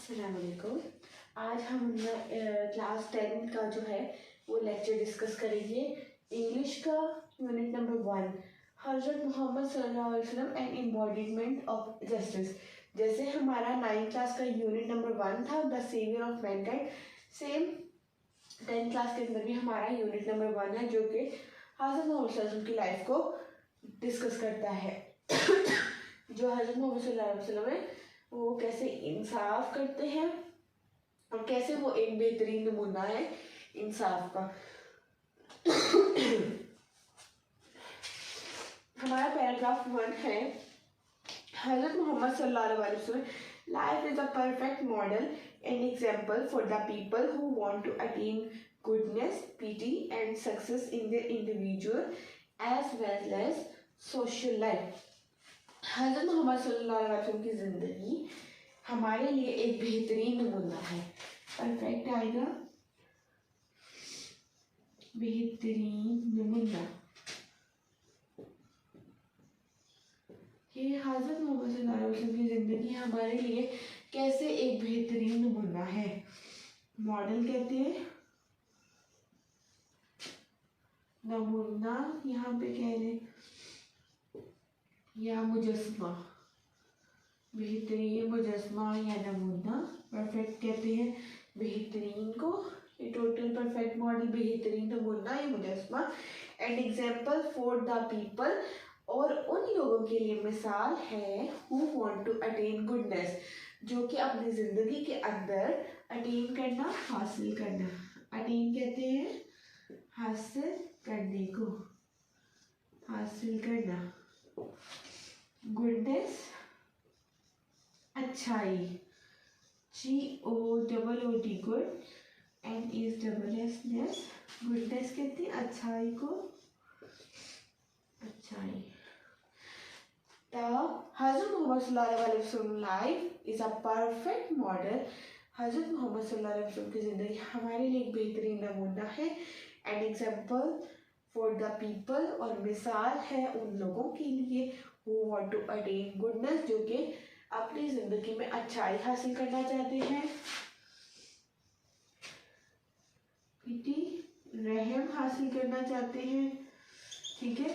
अस्सलामुअलैकुम। आज हम क्लास 10 का जो है वो लेक्चर डिस्कस करेंगे। इंग्लिश का यूनिट नंबर 1, हज़रत मोहम्मद सल्लल्लाहु अलैहि वसल्लम एंड एम्बॉडीमेंट ऑफ जस्टिस। जैसे हमारा 9 क्लास का यूनिट नंबर 1 था, the saviour of mankind, same 10 class के अंदर भी हमारा यूनिट नंबर 1 है जो कि हज़रत मोहम्मद सल्लल्लाहु अलैहि वसल्लम की लाइफ को डिस्कस करता है। जो हज़रत मोहम्मद सल्लल्लाहु अलैहि वसल्लम है वो कैसे इंसाफ करते हैं और कैसे वो एक बेहतरीन नमूना है इंसाफ का। हमारा पैराग्राफ 1 है, हज़रत मोहम्मद सल्लल्लाहु अलैहि वसल्लम life is a perfect model and example for the people who want to attain goodness, piety and success in their individual as well as social life. हज़रत मोहम्मद सल्लल्लाहु अलैहि वसल्लम की ज़िंदगी हमारे लिए एक बेहतरीन नमूना है। परफेक्ट आएगा, बेहतरीन नमूना। ये हज़रत मोहम्मद सल्लल्लाहु अलैहि वसल्लम की ज़िंदगी हमारे लिए कैसे एक बेहतरीन नमूना है। मॉडल कहते हैं, नमूना यहाँ पे कह रहे या मुजस्मा, बेहतरीन मुजस्मा या नमूना। परफेक्ट कहते हैं बेहतरीन को, ये टोटल परफेक्ट मॉडल, बेहतरीन नमूना या मुजस्मा। And example for the people, और उन लोगों के लिए मिसाल है who want to attain goodness, जो कि अपनी ज़िंदगी के अंदर अटेन करना, हासिल करना। अटेन कहते हैं हासिल करने को, हासिल करना। गुडनेस अच्छाई, GOOD गुड, NESS गुडनेस कहते हैं अच्छाई को, अच्छाई। हज़रत मोहम्मद सल्लल्लाहु अलैहि वसल्लम life is a perfect model. हज़रत मोहम्मद सल्लल्लाहु अलैहि वसल्लम की ज़िंदगी हमारे लिए एक बेहतरीन नमूना है। And example for the people, और मिसाल है उन लोगों के लिए who want to attain goodness, जो कि अपनी ज़िंदगी में अच्छाई हासिल करना चाहते हैं, पीटी रहम हासिल करना चाहते हैं, ठीक है,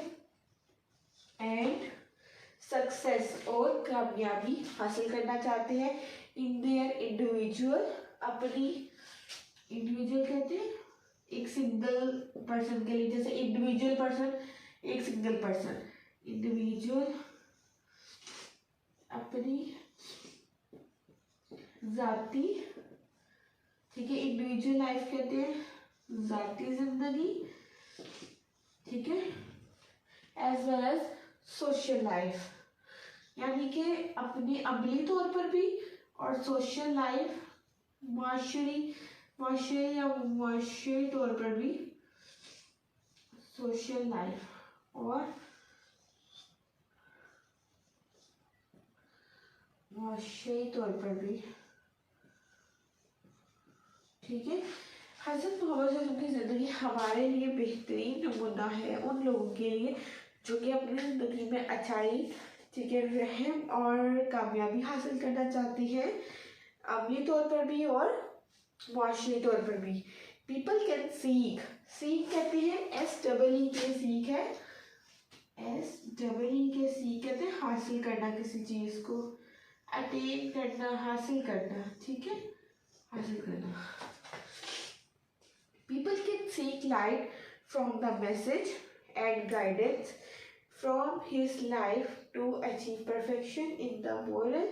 एंड सक्सेस और कामयाबी हासिल करना चाहते हैं इन देयर इंडिविजुअल, अपनी इंडिविजुअल कहते हैं एक सिंगल पर्सन के लिए, जैसे इंडिविजुअल पर्सन, एक सिंगल पर्सन, इंडिविजुअल अपनी जाती, ठीक है, इंडिविजुअल लाइफ कहते हैं जाती जिंदगी, ठीक है, as well as social life, यानी कि अपनी अमली तौर पर भी और सोशल लाइफ माशरे या मुआशरी तौर पर भी, सोशल लाइफ और मुआशरी तौर पर भी, ठीक है। हज़रत मोहम्मद सल्लल्लाहु अलैहि वसल्लम की ज़िंदगी हमारे लिए बेहतरीन नमूना है उन लोगों के लिए जो कि अपनी ज़िंदगी में अच्छाई, ठीक है, रहम और कामयाबी हासिल करना चाहती हैं, अमली तौर पर भी और मुआशरी तौर पर भी। पीपल कैन सीख, सीख कहते हैं SEE के सीख है, SEE के सीख कहते हैं हासिल करना किसी चीज़ को, अटेन करना, हासिल करना, ठीक है, हासिल करना। People can seek light from the message and guidance from his life to achieve perfection in the moral,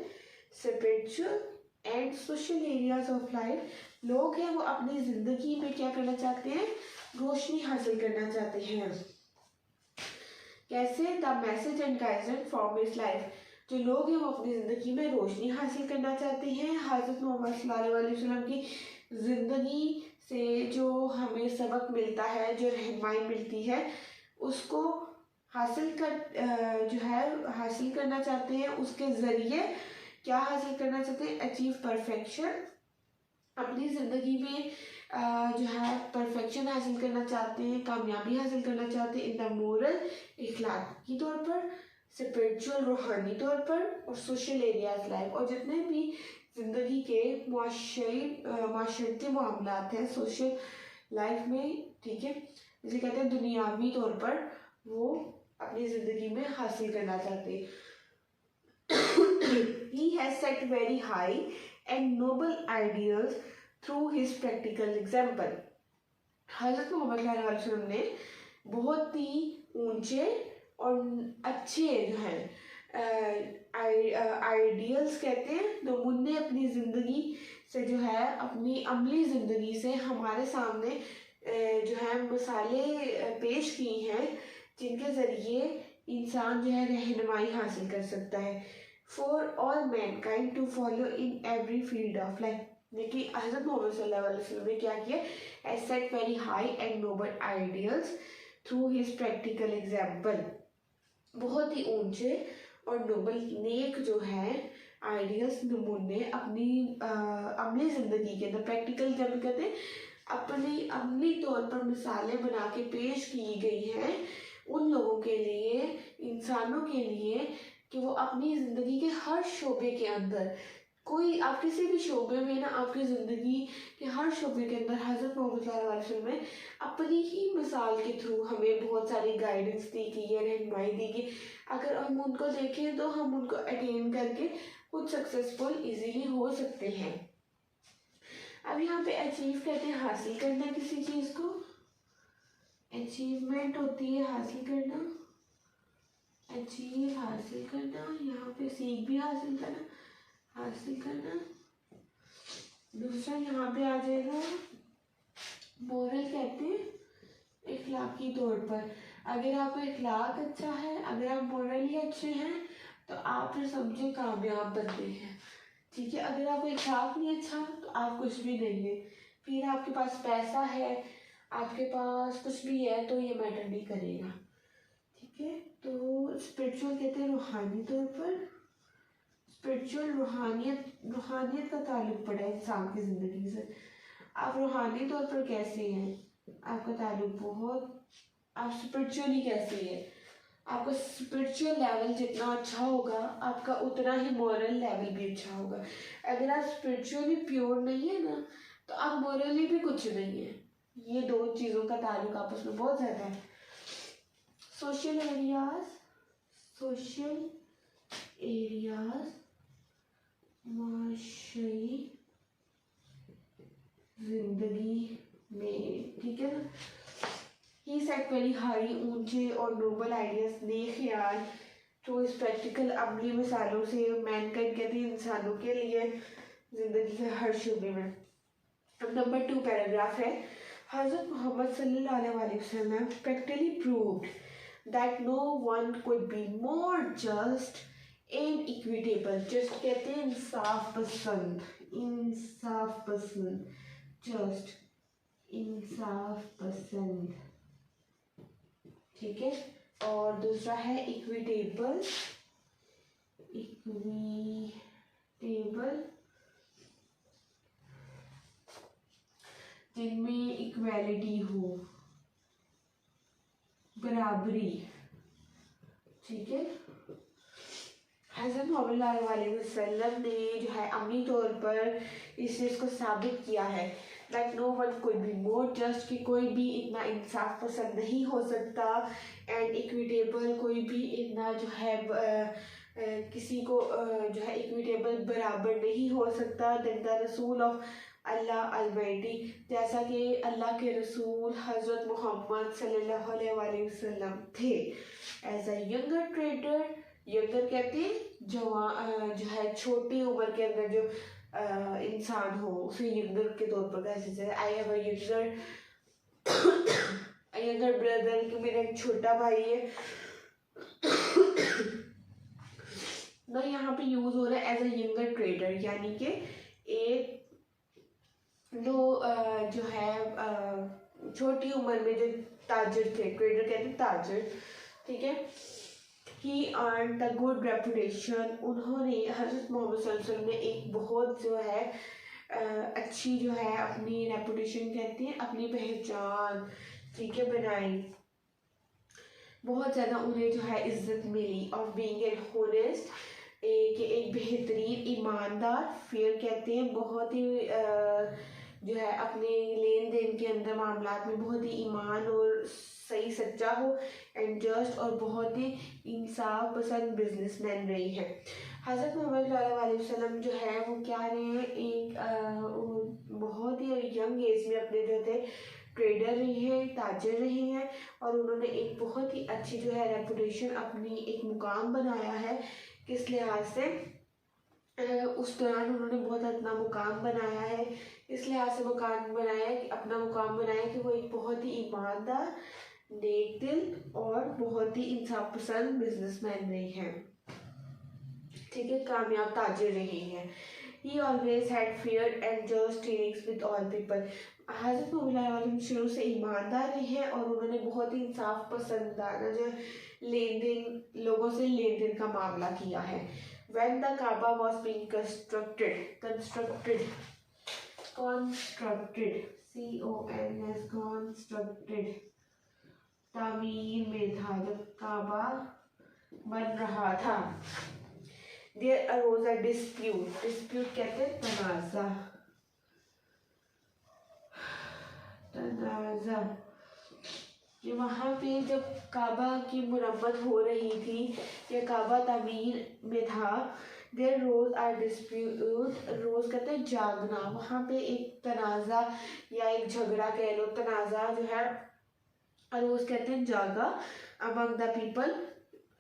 spiritual and social areas of life. लोग हैं वो अपनी ज़िंदगी में क्या करना चाहते हैं, रोशनी हासिल करना चाहते हैं। कैसे? The message and guidance from his life, जो लोग हैं वो अपनी ज़िंदगी में रोशनी हासिल करना चाहते हैं। हज़रत मोहम्मद सल्लल्लाहु अलैहि वसल्लम की ज़िंदगी से जो हमें सबक मिलता है, जो रहनुमाई मिलती है, उसको हासिल करना चाहते हैं। उसके ज़रिए क्या हासिल करना चाहते हैं, अचीव परफेक्शन, अपनी ज़िंदगी में जो है परफेक्शन हासिल करना चाहते हैं, कामयाबी हासिल करना चाहते हैं इन द मोरल, इखलाकी तौर पर, स्पिरिचुअल रूहानी तौर पर, और सोशल एरियाज लाइफ, और जितने भी ज़िंदगी के माशरती मामलात हैं, सोशल लाइफ में, ठीक है, जिसे कहते हैं दुनियावी तौर पर वो अपनी ज़िंदगी में हासिल करना चाहते हैं। He has set very high and noble ideals through his practical example. हज़रत मोहम्मद सल्लल्लाहु अलैहि वसल्लम ने बहुत ही ऊंचे और अच्छे जो हैं आइडियल्स कहते हैं, नमूने अपनी ज़िंदगी से जो है, अपनी अमली ज़िंदगी से हमारे सामने जो है मिसालें पेश की हैं, जिनके ज़रिए इंसान जो है रहनुमाई हासिल कर सकता है। For all mankind to follow in every field of life. देखिए हज़रत मोहम्मद सल्लल्लाहु अलैहि वसल्लम ने क्या किया, as set very high and noble ideals through his practical example. बहुत ही ऊंचे और नोबल नेक जो है आइडियल्स, नमूने अपनी अमली ज़िंदगी के अंदर, प्रैक्टिकल जब कहते हैं अपनी अमली तौर पर मिसालें बना के पेश की गई हैं उन लोगों के लिए, इंसानों के लिए, कि वो अपनी ज़िंदगी के हर शोबे के अंदर, कोई आप किसी भी शोबे में ना, आपकी ज़िंदगी के हर शोबे के अंदर हज़रत मोहम्मद सल्लल्लाहु अलैहि वसल्लम ने अपनी ही मिसाल के थ्रू हमें बहुत सारी गाइडेंस दी गई है, रहनुमाई दी गई। अगर हम उनको देखें तो हम उनको अटेन करके खुद सक्सेसफुल इजीली हो सकते हैं। अब यहाँ पे अचीव कहते हैं हासिल करना किसी चीज़ को, अचीवमेंट होती है हासिल करना, अचीव हासिल करना, यहाँ पे सीख भी हासिल करना, हासिल करना। दूसरा यहाँ पे आ जाएगा मोरल, कहते हैं इखलाकी तौर पर, अगर आपका इखलाक अच्छा है, अगर आप मोरली अच्छे हैं तो आप फिर समझे कामयाब बनते हैं, ठीक है। अगर आपका इखलाक नहीं अच्छा तो आप कुछ भी नहीं है। फिर आपके पास पैसा है, आपके पास कुछ भी है तो ये मैटर नहीं करेगा, ठीक है। तो स्पिरिचुअल कहते हैं रूहानी तौर पर, स्पिरिचुअल रूहानियत का ताल्लुक पड़ा है इंसान की ज़िंदगी से। आप रूहानी तौर पर कैसे हैं, आपका ताल्लुक बहुत, आप स्पिरिचुअली कैसे हैं, आपका स्पिरिचुअल लेवल जितना अच्छा होगा आपका उतना ही मॉरल लेवल भी अच्छा होगा। अगर आप स्पिरिचुअली प्योर नहीं है ना तो आप मॉरली भी कुछ नहीं है। ये दो चीज़ों का ताल्लुक आपस में बहुत ज़्यादा है। सोशल एरियाज, सोशल एरियाज माशरी जिंदगी में, ठीक है ना। ही सेट वेरी हाई, ऊंचे और नोबल आइडियाज, नेक ख्याल, तो इस प्रैक्टिकल अमली मिसालों से मैनकाइंड कहते हैं इंसानों के लिए जिंदगी के हर शोबे में। अब नंबर 2 पैराग्राफ है, हज़रत मोहम्मद सल्लल्लाहु अलैहि वसल्लम practically proved that no one could be more just and equitable। just कहते हैं इंसाफ पसंद, इंसाफ पसंद, just इंसाफ पसंद, ठीक है। और दूसरा है इक्विटेबल, इक्विटेबल जिनमें इक्वालिटी हो, बराबरी, ठीक है। हज़रत मोहम्मद अलैहि वसल्लम ने जो है अमली तौर पर इस चीज़ को साबित किया है that no one could be more just, कि कोई भी इतना इंसाफ पसंद नहीं हो सकता, एंड इक्विटेबल कोई भी इतना जो है किसी को जो है इक्विटेबल बराबर नहीं हो सकता देन द रसूल ऑफ अल्लाह अलमाइटी, जैसा कि अल्लाह के रसूल हज़रत मोहम्मद सल्लल्लाहु अलैहि वसल्लम थे। As a younger trader, younger कहते हैं जो है छोटी उम्र के अंदर जो इंसान हो उसे यंगर के तौर पर कहा जाता है। I have a younger brother, कि मेरा एक छोटा भाई है ना, यहाँ पे यूज हो रहा है एज अ यंगर ट्रेडर, यानी कि एक जो जो है छोटी उम्र में जो ताजर थे, ट्रेडर कहते हैं ताजर, ठीक है। ही अर्न द गुड रेपुटेशन, उन्होंने हज़रत मोहम्मद सल्लल्लाहु अलैहि वसल्लम ने एक बहुत जो है अच्छी जो है अपनी रेपुटेशन कहती है, अपनी पहचान, ठीक है, बनाई, बहुत ज़्यादा उन्हें जो है इज्जत मिली ऑफ बीइंग एन होनेस्ट एक बेहतरीन ईमानदार, फेयर कहते हैं, बहुत ही जो है अपने लेन देन के अंदर मामलात में बहुत ही ईमान और सही सच्चा हो, एंड जस्ट और बहुत ही इंसाफ पसंद बिजनेसमैन रही है। हज़रत मोहम्मद सल्लल्लाहु अलैहि वसल्लम जो है वो क्या रहे हैं, एक बहुत ही यंग एज में अपने जो थे ट्रेडर रहे हैं, ताजर रहे हैं, और उन्होंने एक बहुत ही अच्छी जो है रेपुटेशन, अपनी एक मुकाम बनाया है। किस लिहाज से उस दौरान उन्होंने बहुत अपना मुकाम बनाया है, इस लिहाज से मुकाम बनाया कि अपना मुकाम बनाया कि वो एक बहुत ही ईमानदार, नेक दिल और बहुत ही इंसाफ पसंद बिजनेसमैन रहे हैं, ठीक है, कामयाब ताजिर रहे हैं। He always had fair and just dealings with all people. हज़रत मोहम्मद शुरू से ईमानदार रहे हैं और उन्होंने बहुत ही इंसाफ पसंदाना जो लेन देन लोगों से लेन देन का मामला किया है। When the Kaaba was being constructed, constructed, तामीर में था, जब काबा बन रहा था, there arose a dispute कहते हैं तनाज़ा, कि वहाँ पे जब काबा की मुरम्मत हो रही थी या काबा तामीर में था, there rose a dispute, रोज कहते हैं जागना, वहाँ पे एक तनाज़ा या एक झगड़ा कह लो, तनाज़ा जो है रोज कहते हैं जागा, among the people,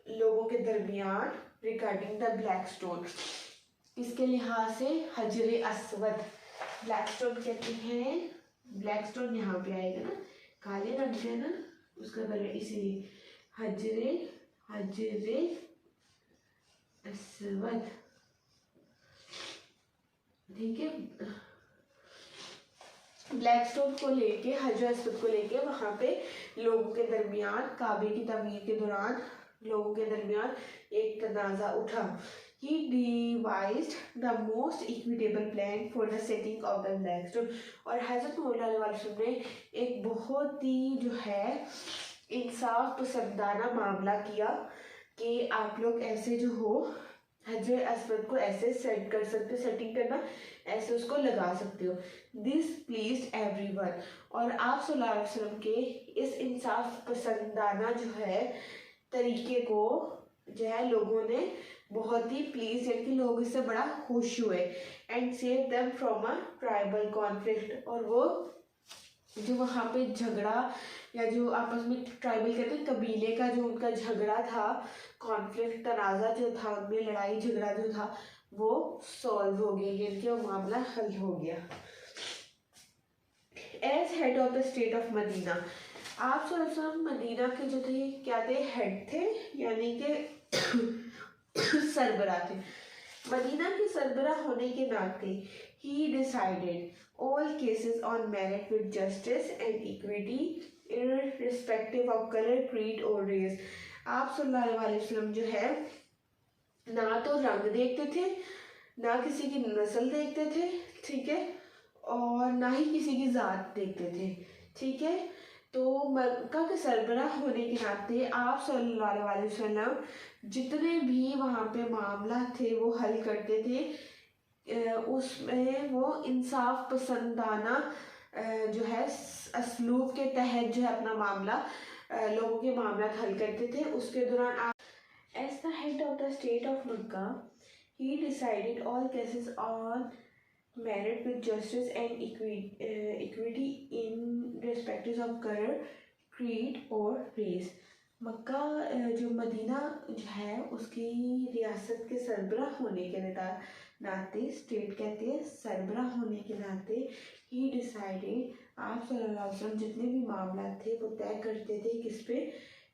लोगों के दरमियान, रिगार्डिंग द ब्लैक स्टोन, इसके लिहाज से हजरे अस्वद, ब्लैक स्टोन कहते हैं, ब्लैक स्टोन यहाँ पे आएगा ना, काले रंग से ना उसका कलर, इसीलिए हजरे अस्वद, ठीक है। ब्लैक स्टोन को लेके, हजरे अस्वद को लेके वहाँ पे लोगों के दरमियान, काबे की तमीर के दौरान लोगों के दरमियान एक तनाज़ा उठा। He devised the most equitable plan for the setting of the black stone, और हज़रत मोहम्मद ने एक बहुत ही जो है इंसाफ पसंदाना मामला किया कि आप लोग ऐसे जो हो हजर अस्वद को ऐसे सेट कर सकते, सेटिंग करना ऐसे उसको लगा सकते हो। दिस प्लीज्ड एवरीवन, और आप सल्लल्लाहु अलैहि वसल्लम के इस इंसाफ पसंदाना जो है तरीके को जो है लोगों ने बहुत ही प्लीज, यानी कि लोग इससे बड़ा खुश हुए, and save them from a tribal conflict, और वो जो वहाँ पे झगड़ा या जो आपस में ट्राइबल कहते हैं कबीले का जो उनका झगड़ा था, कॉन्फ्लिक्ट तनाज़ा जो था उनमें, लड़ाई झगड़ा जो था वो सॉल्व हो गया, यानी कि वो मामला हल हो गया। As head of the state of Medina, आप सल्लल्लाहु मदीना के जो थे क्या थे, हेड थे, यानी कि सरबरा थे। मदीना के सरबरा होने के नाते ही decided all cases on merit with justice and equity irrespective of color, creed or race। आप सल्लल्लाहु अलैहि वसल्लम जो है ना तो रंग देखते थे, ना किसी की नस्ल देखते थे, ठीक है, और ना ही किसी की जात देखते थे, ठीक है। तो मक्का के सरबराह होने के नाते आप सल्लल्लाहु अलैहि वसल्लम जितने भी वहाँ पे मामला थे वो हल करते थे, उसमें वो इंसाफ पसंदाना जो है असलूब के तहत जो है अपना मामला लोगों के मामला हल करते थे। उसके दौरान आप as the head of the state of Mecca ही decided all cases on merit with justice and equity in respect of color, creed और race। मक्का जो मदीना जो है उसकी रियासत के सरबराह होने के नाते, स्टेट कहते हैं, सरबराह होने के नाते ही डिसाइडेड, आप सल्लल्लाहु अलैहि वसल्लम जितने भी मामला थे वो तय करते थे किस पे,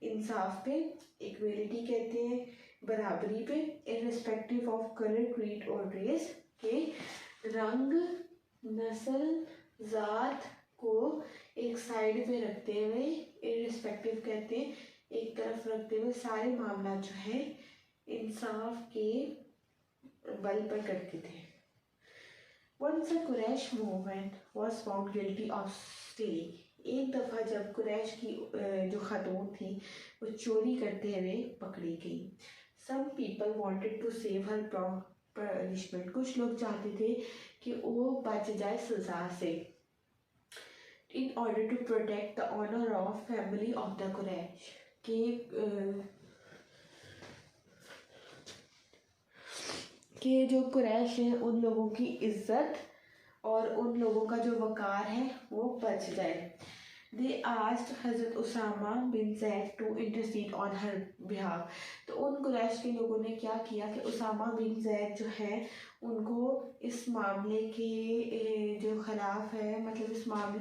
इंसाफ पे, इक्वलिटी कहते हैं, बराबरी पे, इर्रेस्पेक्टिव ऑफ कलर, क्रीड और रेस के, रंग, नस्ल, जात को एक साइड पे रखते हुए, इर्रेस्पेक्टिव कहते हैं, एक तरफ रखते हुए सारे मामला जो है इंसाफ के बल पर करते थे। Once a Quraysh movement was found guilty of stealing, एक दफ़ा जब कुरैश की जो खातून थी वो चोरी करते हुए पकड़ी गई। Some people wanted to save her from punishment, कुछ लोग चाहते थे कि वो बच जाए सजा से, in order to protect the honour of family of the Quraysh, कि जो कुरैश हैं उन लोगों की इज्जत और उन लोगों का जो वकार है वो बच जाए। They asked Hazrat Usama bin Zaid to intercede on her behalf, तो उन कुरैश के लोगों ने क्या किया कि उसामा बिन ज़ैद जो है उनको इस मामले के जो खिलाफ है, मतलब इस मामले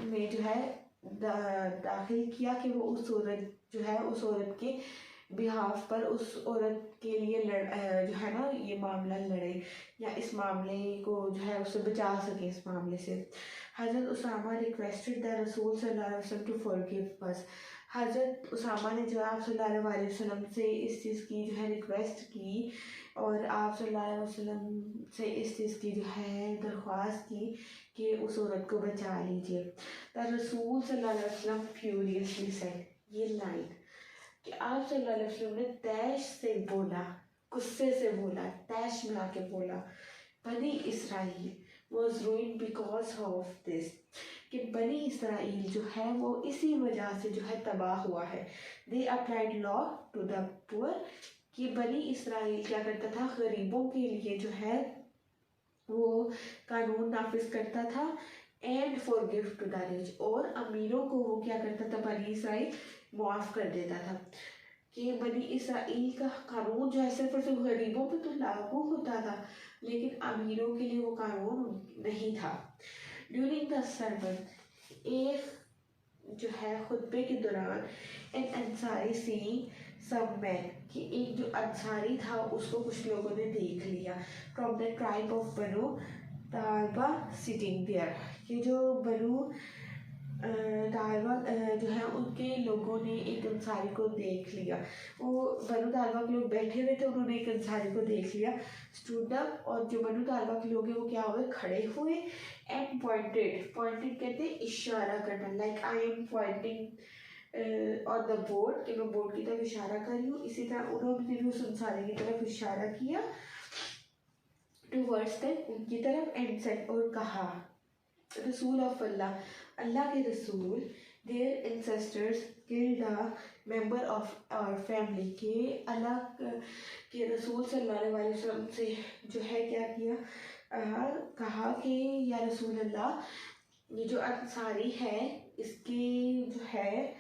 में जो है दाखिल किया कि वो उस औरत जो है उस औरत के बिहाफ पर उस औरत के लिए जो है ना ये मामला लड़े या इस मामले को जो है उससे बचा सके इस मामले से। हज़रत उसामा रिक्वेस्टेड द रसूल सल्लल्लाहु अलैहि वसल्लम टू फॉरगिव अस, हज़रत उसामा ने जो आप सल्लल्लाहु अलैहि वसल्लम से इस चीज़ की जो है रिक्वेस्ट की और आप सल्लल्लाहु अलैहि वसल्लम से इस चीज़ की जो है दरख्वास्त की कि उस औरत को बचा लीजिए। द रसूल सल्लल्लाहु अलैहि वसल्लम फ्यूरियसली सेड, ये लाइन कि आप सल्लल्लाहु अलैहि वसल्लम ने तैश से बोला, गुस्से से बोला, तैश में आके बोला, बनी Israel was ruined because of this, कि बनी इसराइल जो है वो इसी वजह से जो है तबाह हुआ है। They applied law to the poor, कि बनी इसराइल क्या करता था, गरीबों के लिए जो है वो कानून नाफिज करता था, and forgive to the rich, और अमीरों को वो क्या करता था, बनी इसराइल माफ़ कर देता था। कि बनी इसराइल का कानून जो है सिर्फ और सिर्फ गरीबों पे तो लागू होता था, लेकिन अमीरों के लिए वो कानून नहीं था। ड्यूरिंग द सर्मन, एक जो है खुतबे के दौरान, एन अंसारी सी सब मैन, कि एक जो अंसारी था उसको कुछ लोगों ने देख लिया, from the tribe of Banu Talba sitting there, कि जो बनु तालबा जो है उनके लोगों ने एक अंसारी को देख लिया, वो बनु तालबा के लोग बैठे हुए थे, उन्होंने एक अंसारी को देख लिया, स्टूड अप, और जो बनु तालबा के लोग हैं वो क्या हुए, खड़े हुए, एंड पॉइंटेड, पॉइंटेड कहते हैं इशारा करना, like I am pointing on the board, कि मैं बोर्ड की तरफ इशारा कर रही हूँ, इसी तरह उन्होंने भी उस अंसारी की तरफ इशारा किया, टुवर्ड्स देम, उनकी तरफ, एंड सेड, और कहा, रसूल ऑफ अल्लाह, अल्लाह के रसूल, their ancestors killed a member of our family, के अल्लाह के रसूल सल्लल्लाहु अलैहि वसल्लम से जो है क्या किया, कहा कि या रसूल अल्लाह, ये जो अंसारी है इसके जो है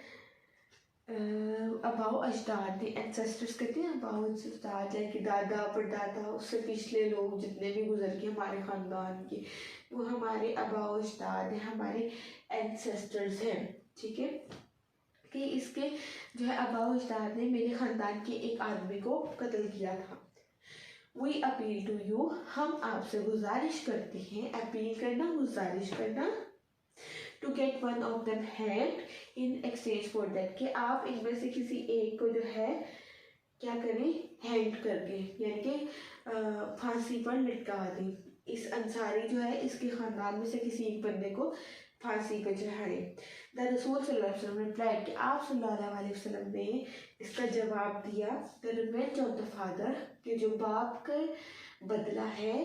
अबाउ अजदाद, एंसेस्टर्स कहते हैं अबाउ अजदाद, जैसे दादा परदादा, उससे पिछले लोग जितने भी गुजर गए हमारे ख़ानदान के, वो हमारे अबाउ अजदाद हैं, हमारे एंसेस्टर्स हैं, ठीक है, कि इसके जो है अबाउ अजदाद ने मेरे ख़ानदान के एक आदमी को कत्ल किया था। वी अपील टू यू, हम आपसे गुजारिश करते हैं, अपील करना, गुजारिश करना, to get one of them hand in exchange for that, कि आप इनमें से किसी एक को जो है क्या करें, हैंड करके, यानी कि फांसी पर लटका दें। इस अंसारी जो है इसके ख़ानदान में से किसी एक बंदे को फांसी पर चढ़ाए। द रसूल सल्लल्लाहु अलैहि वसल्लम रिप्लाइड, कि आप सल्लल्लाहु अलैहि वसल्लम ने इसका जवाब दिया, the revenge of the father, कि जो बाप का बदला है,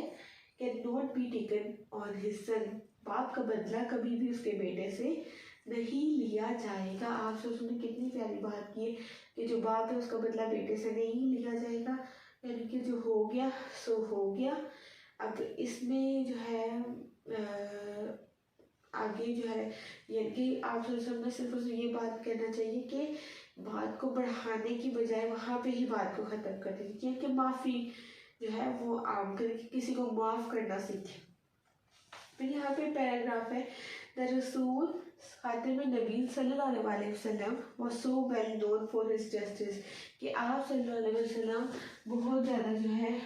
can not be taken on his son, बाप का बदला कभी भी उसके बेटे से नहीं लिया जाएगा। आप सोचो ने कितनी प्यारी बात की है कि जो बाप है उसका बदला बेटे से नहीं लिया जाएगा, यानी कि जो हो गया सो हो गया। अब इसमें जो है आगे जो है यानी कि आप सबने सिर्फ ये बात कहना चाहिए कि बात को बढ़ाने की बजाय वहाँ पे ही बात को ख़त्म कर दें, क्योंकि माफ़ी जो है वो आम करके किसी को माफ़ करना सीखें। फिर यहाँ पे पैराग्राफ है, द रसूल खातिम नबी सल्लल्लाहु अलैहि वसल्लम was so well known for his justice, कि आप सल्लल्लाहु अलैहि वसल्लम बहुत ज़्यादा जो है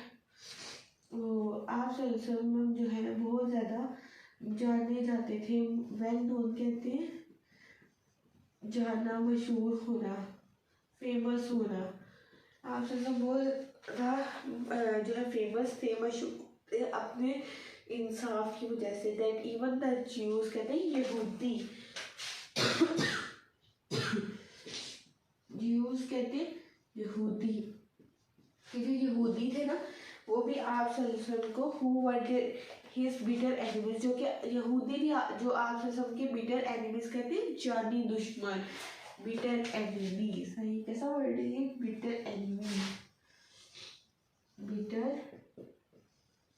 वो आप सल्लल्लाहु अलैहि वसल्लम जो है बहुत ज़्यादा जाने जाते थे। वेल नोन कहते हैं जानना, मशहूर होना, फेमस होना। आप सल्लल्लाहु बहुत जो है फेमस थे, मशहूर अपने इंसाफ की वजह से। दैट इवन द ज्यूज कहते हैं यहूदी ज्यूज कहते हैं यहूदी, कि जो यहूदी थे ना वो भी आप सल्लल्लाहु अलैहि वसल्लम को who were his bitter enemies, जो कि यहूदी भी जो आप सल्लल्लाहु अलैहि वसल्लम के बिटर एनिमीज कहते हैं, जानी दुश्मन, बिटर एनिमी, सही कैसा वर्ड है ये, बिटर एनिमी, बिटर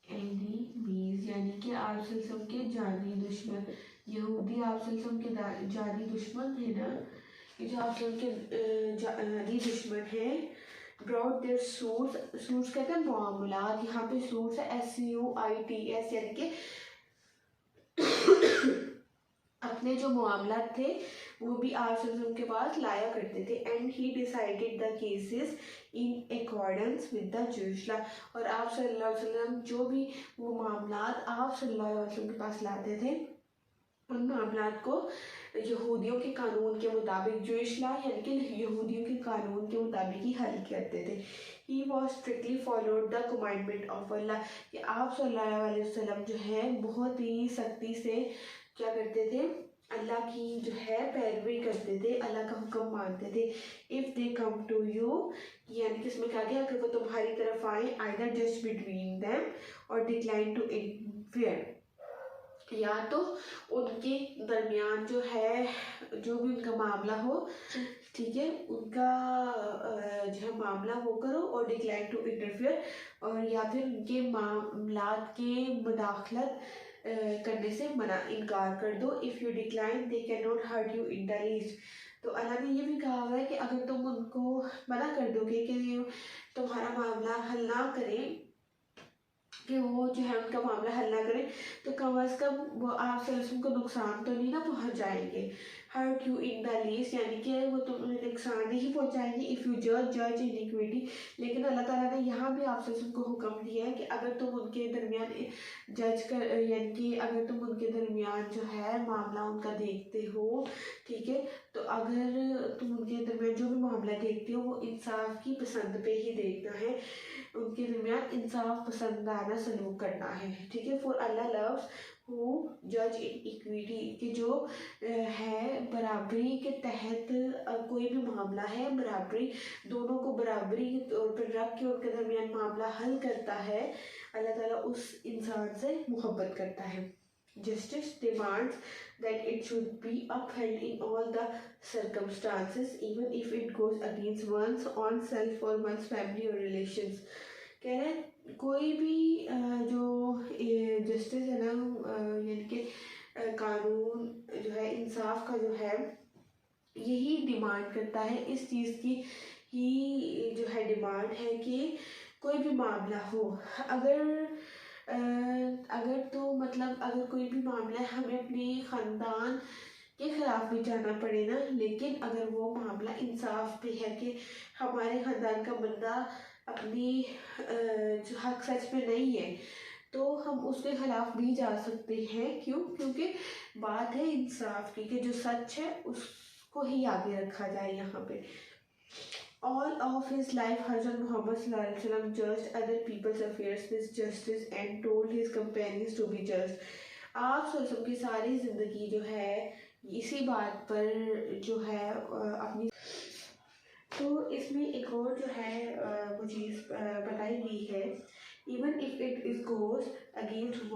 एनिमीज, यानी कि आप सल्लल्लाहु अलैहि वसल्लम के जानी दुश्मन। यहूदी आप सल्लल्लाहु अलैहि वसल्लम के जानी दुश्मन थे ना, ये जो आप सल्लल्लाहु अलैहि वसल्लम के जानी दुश्मन है, ब्रॉड देयर सूट्स, सूट्स कहते हैं मामलात, यहाँ पे सूट्स है SUITS, यानी कि अपने जो मामलात थे वो भी आप सल्लल्लाहु अलैहि वसल्लम के पास लाया करते थे। And he decided the cases in accordance with the Jewish law, और आप सल्लल्लाहु अलैहि वसल्लम जो भी वो मामलात आप सल्लल्लाहु अलैहि वसल्लम के पास लाते थे उन मामलात को यहूदियों के कानून के मुताबिक, जूश लॉ यानी कि यहूदियों के कानून के मुताबिक ही हल करते थे। He was strictly followed the commandment of Allah, कि आप सल्लल्लाहु अलैहि वसल्लम जो है बहुत ही सख्ती से क्या करते थे, अल्लाह की जो है पैरवी करते थे, अल्लाह का हुक्म मानते थे। If they come to you, यानी कि इसमें क्या गया, अगर वो तुम्हारी तरफ आए, आइदर जस्ट बिटवीन देम और डिक्लाइन टू इंटरफेयर, या तो उनके दरमियान जो है जो भी उनका मामला हो, ठीक है, उनका जो है मामला वो करो, और डिक्लाइन टू इंटरफेयर, और या फिर उनके मामलात के मुदाखलत करने से मना इनकार कर दो। If you decline they can not hurt you in the least, तो अल्लाह ने ये भी कहा हुआ है कि अगर तुम उनको मना कर दोगे कि तुम्हारा मामला हल ना करें, कि वो जो है उनका मामला हल ना करें, तो कम अज़ कम वो आप सल्लल्लाहु को नुकसान तो नहीं ना पहुंच जाएंगे। Hurt you in the least, यानी कि वो तुम्हें नुकसान नहीं पहुंचाएंगे। इफ़ यू जज इनिक्विटी, लेकिन अल्लाह ताला ने यहाँ भी आप सल्लल्लाहु को हुक्म दिया है कि अगर तुम उनके दरमियान जज कर, यानी कि अगर तुम उनके दरमियान जो है मामला उनका देखते हो, ठीक है, तो अगर तुम उनके दरमियान जो भी मामला देखते हो वो इंसाफ की पसंद पे ही देखना है, उनके दरमियान इंसाफ पसंदाना सलूक करना है, ठीक है। फॉर अल्लाह लव्स हु जज इन इक्विटी, कि जो है बराबरी के तहत कोई भी मामला है, बराबरी दोनों को बराबरी के तौर पर रख के उनके दरमियान मामला हल करता है, अल्लाह ताला उस इंसान से मोहब्बत करता है। Justice demands that it should be upheld in all the circumstances, even if it goes against one's own self or one's family or relations. कह रहे हैं कोई भी जो जस्टिस है ना, यानी कि कानून जो है, इंसाफ का जो है, यही डिमांड करता है, इस चीज़ की ही जो है डिमांड है कि कोई भी मामला हो, अगर तो मतलब अगर कोई भी मामला है, हमें अपने ख़ानदान के ख़िलाफ़ भी जाना पड़े ना, लेकिन अगर वो मामला इंसाफ पे है कि हमारे ख़ानदान का बंदा अपनी जो हक सच पे नहीं है, तो हम उसके ख़िलाफ़ भी जा सकते हैं। क्यों? क्योंकि बात है इंसाफ की, कि जो सच है उसको ही आगे रखा जाए यहाँ पे। All of his life, Hazrat Muhammad sallallahu alaihi wasallam judged other people's affairs with justice and told his companions to be just. आप सल्लल्लाहु की सारी ज़िंदगी जो है इसी बात पर जो है अपनी, तो इसमें एक और जो है वो चीज़ बताई गई है, even if it is goes against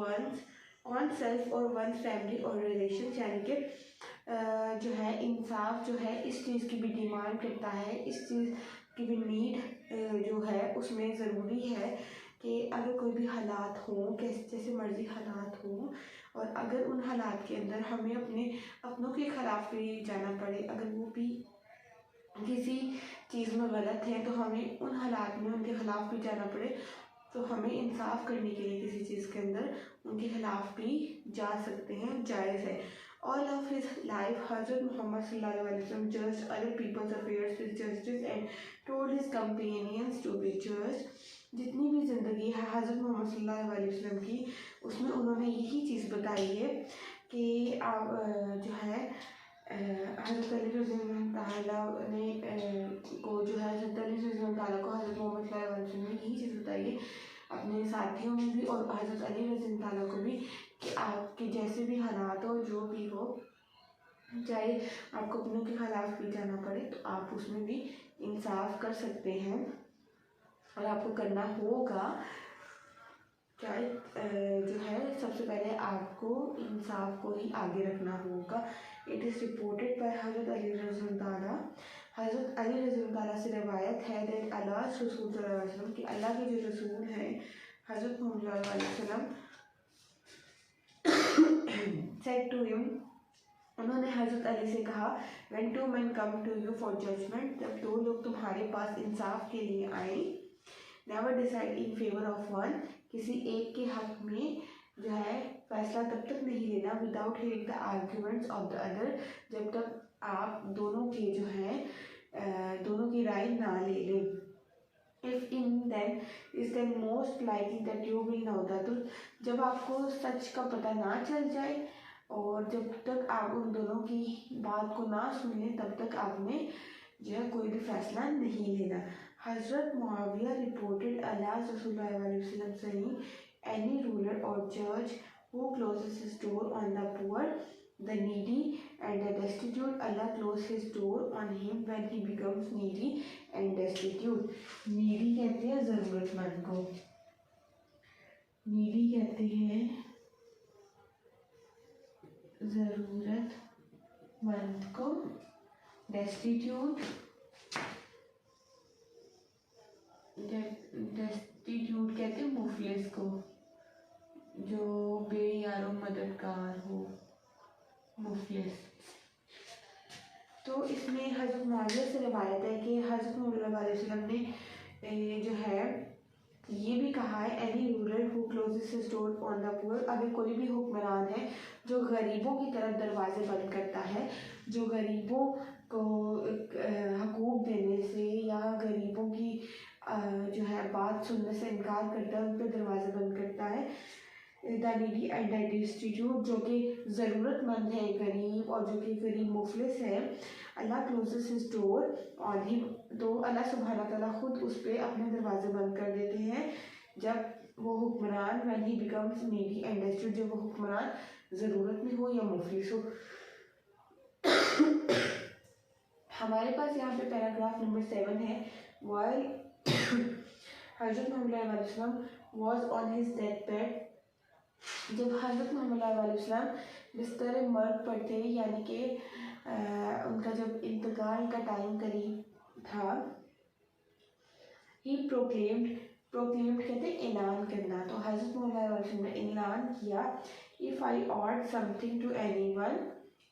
one self और वन फैमिली और रिलेशन, यानी कि जो है इंसाफ जो है इस चीज़ की भी डिमांड करता है, इस चीज़ की भी नीड जो है उसमें ज़रूरी है कि अगर कोई भी हालात हों, जैसे मर्ज़ी हालात हों, और अगर उन हालात के अंदर हमें अपनों के ख़िलाफ़ भी जाना पड़े, अगर वो भी किसी चीज़ में गलत है, तो हमें उन हालात में उनके ख़िलाफ़ भी जाना पड़े, तो हमें इंसाफ करने के लिए किसी चीज़ के अंदर उनके ख़िलाफ़ भी जा सकते हैं, जायज़ है। All of his life, Hazrat Muhammad sallallahu alaihi wasallam judged other people's affairs with justice and told his companions to be just. जितनी भी ज़िंदगी है हज़रत मोहम्मद सल्लल्लाहु अलैहि वसल्लम की, उसमें उन्होंने यही चीज़ बताई है कि आप जो है हज़रत अली रज़ियल्लाहु ताला ने को जो है हज़रत अली रज़ियल्लाहु ताला को हज़रत मोहम्मद सल्लल्लाहु अलैहि वसल्लम ने यही चीज़ बताई है अपने साथियों में भी और हज़रत अली रज़ियल्लाहु ताला को भी, कि आपके जैसे भी हालात हो, जो भी हो, चाहे आपको अपनों के ख़िलाफ़ भी जाना पड़े, तो आप उसमें भी इंसाफ कर सकते हैं और आपको करना होगा क्या जो है सबसे पहले आपको इंसाफ को ही आगे रखना होगा। इट इज़ रिपोर्टेड बाय हज़रत अली रज़ियल्लाहु ताला, हज़रत अली रज़ियल्लाहु ताला से रवायत है दैट अल्लाह रसूल सल्लल्लाहु अलैहि वसल्लम कि अल्लाह के जो रसूल हैं हज़रत मोहम्मद सल्लल्लाहु अलैहि वसल्लम said to him, उन्होंने हज़रत अली से कहा, when two men come to you for judgment, जब दो लोग तुम्हारे पास इंसाफ के लिए आए, never decide in favor of one, किसी एक के हक में जो है फैसला तब तक नहीं लेना without hearing the arguments of the other, जब तक आप दोनों के जो है दोनों की राय ना ले लें। If in then is then most likely that you will know the truth, जब आपको सच का पता ना चल जाए और जब तक आप उन दोनों की बात को ना सुन लें तब तक आपने जो है कोई भी फैसला नहीं लेना। हज़रत मुआविया रिपोर्टेड अल्लाह सल्लल्लाहु अलैहि वसल्लम saying, any ruler or judge who closes his door on the poor, the needy and the destitute, Allah close his door on him when he becomes needy and destitute. needy कहते हैं ज़रूरतमंद को, needy कहते हैं ज़रूरतमंद को, destitute कहते हैं मुफलिस को, जो बेयारो मददगार हो, मुफलिस। तो इसमें हज़रत मुआविया से रवायत है कि हज़रत सल्लल्लाहु अलैहि वसल्लम ने जो है ये भी कहा है, any ruler who closes his door on the poor, अगर कोई भी हुक्मरान है जो गरीबों की तरफ दरवाजे बंद करता है, जो गरीबों को हकूक़ देने से या गरीबों की जो है बात सुनने से इनकार करता है, उन पर दरवाजे बंद करता है। The needy and the distribute, जो कि ज़रूरतमंद है गरीब और जो कि गरीब मुफलिस है, Allah closes his door on him, तो अल्लाह सुब्हानहू तआला खुद उस पर अपने दरवाजे बंद कर देते हैं जब वो हुक्मरान when he becomes needy and distribute, जब वो हुक्मरान ज़रूरत में हो या मुफलिस हो। हमारे पास यहाँ पे पैराग्राफ नंबर 7 है। व्हाइल हज़रत मोहम्मद सल्लल्लाहु अलैहि वसल्लम was on his death bed, जब हज़रत मोहम्मद सल्लल्लाहु अलैहि वसल्लम बिस्तर मर्ग पर थे, यानी कि उनका जब इंतकाल का टाइम करीब था, ही प्रोक्लेम्ड कहते ऐलान करना, तो हज़रत मोहम्मद सल्लल्लाहु अलैहि वसल्लम ने ऐलान किया, if I owed something to anyone,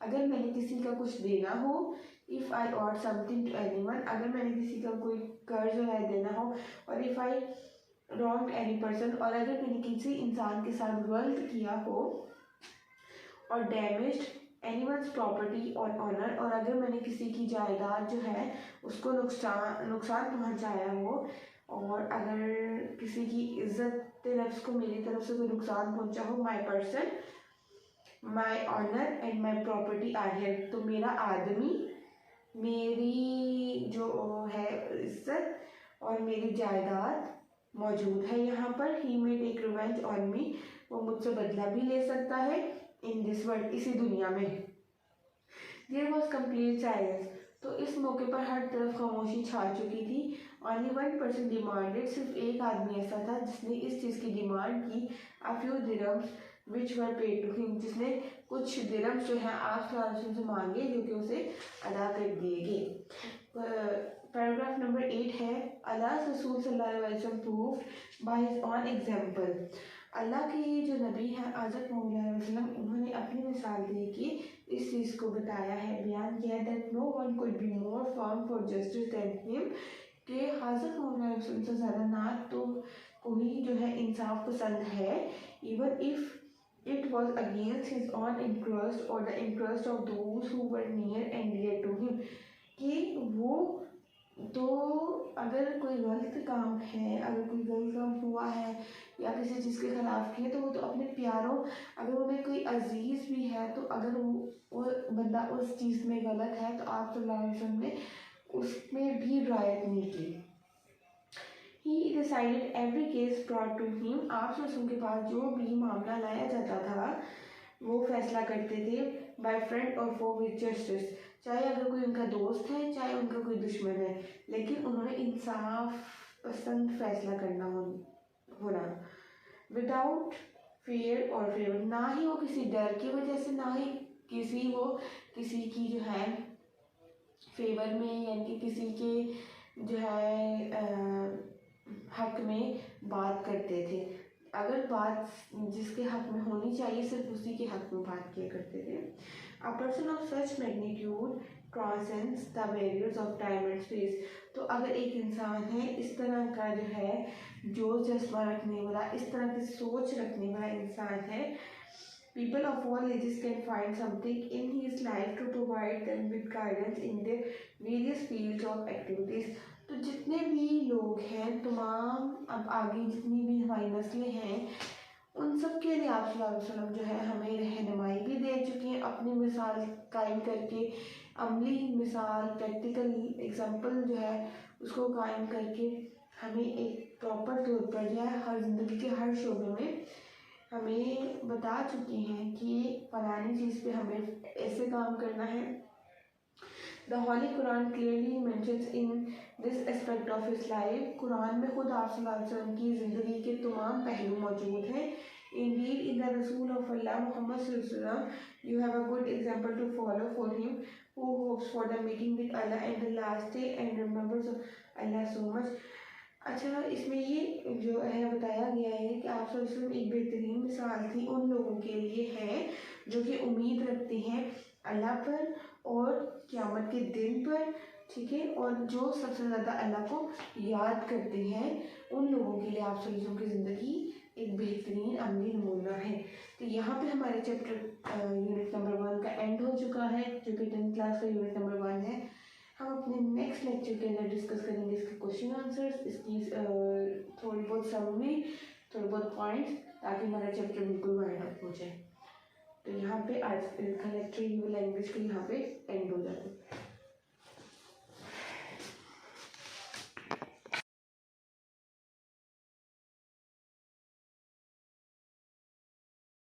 अगर मैंने किसी का कुछ देना हो, if I owed something to anyone, अगर मैंने किसी का कोई कर्ज है देना हो, और if I wrong any person, और अगर मैंने किसी इंसान के साथ गलत किया हो, और डैमेज्ड एनीवन्स प्रॉपर्टी और ऑनर, और अगर मैंने किसी की जायदाद जो है उसको नुकसान पहुंचाया हो, और अगर किसी की इज्जत नफ्स को मेरी तरफ से कोई नुकसान पहुंचा हो, my person my honour and my property are here, तो मेरा आदमी, मेरी जो है इज्जत और मेरी जायदाद मौजूद है यहाँ पर। He may take revenge on me, वो मुझसे बदला भी ले सकता है इन दिस वर्ल्ड, इसी दुनिया में। देयर वॉज कम्प्लीट साइलेंस, तो इस मौके पर हर तरफ खामोशी छा चुकी थी। ओनली 1% डिमांडेड, सिर्फ एक आदमी ऐसा था जिसने इस चीज़ की डिमांड की, a few dirhams which were paid to him, जिसने कुछ दिरहम्स जो है आप से मांगे जो कि उसे अदा कर दिए गए। पैराग्राफ नंबर 8 है, अल्लाह रसूल सल्लल्लाहु अलैहि वसल्लम proved by his own example, Allah के जो नबी हैं हज़रत मोहम्मद सल्लल्लाहु अलैहि वसल्लम, उन्होंने अपनी मिसाल दे के इस चीज़ को बताया है, बयान किया है, that no one could be more firm for justice than him, कि हज़रत मोहम्मद सल्लल्लाहु अलैहि वसल्लम से ज़्यादा ना तो कोई जो है इंसाफ पसंद है, even if it was against his own interest or the interest of those who were near and dear to him, कि वो तो अगर कोई गलत काम है, अगर कोई गलत काम हुआ है या किसी चीज़ के खिलाफ किया, तो वो तो अपने प्यारों, अगर उन्हें कोई अजीज़ भी है, तो अगर वो बंदा उस चीज़ में गलत है तो आप सल्लल्लाहु अलैहि वसल्लम ने उसमें भी रियायत नहीं की। He decided every case brought to him, आप रसूल के पास जो भी मामला लाया जाता था वो फैसला करते थे, by friend or foe with justice, चाहे अगर कोई उनका दोस्त है चाहे उनका कोई दुश्मन है, लेकिन उन्होंने इंसाफ पसंद फैसला करना होना, विदाउट फेयर और फेवर, ना ही वो किसी डर की वजह से, ना ही किसी की जो है फेवर में, यानी कि किसी के जो है हक में बात करते थे। अगर बात जिसके हक में होनी चाहिए सिर्फ उसी के हक में बात किया करते थे। A person of such magnitude transcends the barriers of time and space. तो अगर एक इंसान है इस तरह का जो है जो जज्बा रखने वाला, इस तरह की सोच रखने वाला इंसान है, people of all ages can find something in his life to provide them with guidance in their various fields of activities। तो जितने भी लोग हैं, तमाम अब आगे जितनी भी हमारी नस्लें हैं, उन सब के लिए आप सल्लल्लाहु अलैहि वसल्लम जो है हमें रहनुमाई भी दे चुके हैं, अपनी मिसाल कायम करके, अमली मिसाल, प्रैक्टिकल एग्जाम्पल जो है उसको कायम करके हमें एक प्रॉपर तौर पर जो है हर ज़िंदगी के हर शोबे में हमें बता चुके हैं कि फलानी चीज़ पे हमें ऐसे काम करना है। The Holi Quran clearly mentions in this aspect of his life. Quran में खुद आप सल्लल्लाहु अलैहि वसल्लम की ज़िंदगी के तमाम पहलू मौजूद हैं। Indeed, in the Rasul of Allah, Muhammad sallallahu alaihi wasallam, you have a good example to follow for him, who hopes for the meeting with Allah and the last day and remembers Allah so much। अच्छा, इसमें ये जो है बताया गया है कि आप सल्लल्लाहु अलैहि वसल्लम एक बेहतरीन मिसाल थी उन लोगों के लिए है जो कि उम्मीद रखते हैं अल्लाह पर और क़यामत के दिन पर, ठीक है, और जो सबसे ज़्यादा अल्लाह को याद करते हैं, उन लोगों के लिए आप सल्लल्लाहु अलैहि वसल्लम की ज़िंदगी एक बेहतरीन अमली नमूना है। तो यहाँ पे हमारे चैप्टर यूनिट नंबर 1 का एंड हो चुका है, जो कि 10th क्लास का यूनिट नंबर 1 है। हम अपने नेक्स्ट लेक्चर के अंदर डिस्कस करेंगे इसके क्वेश्चन आंसर्स, इसकी थोड़ी बहुत समरी, थोड़े बहुत पॉइंट्स, ताकि हमारा चैप्टर बिल्कुल वाइंड अप हो जाए। तो यहाँ पे आज का लेक्चर लैंग्वेज को यहाँ पे एंड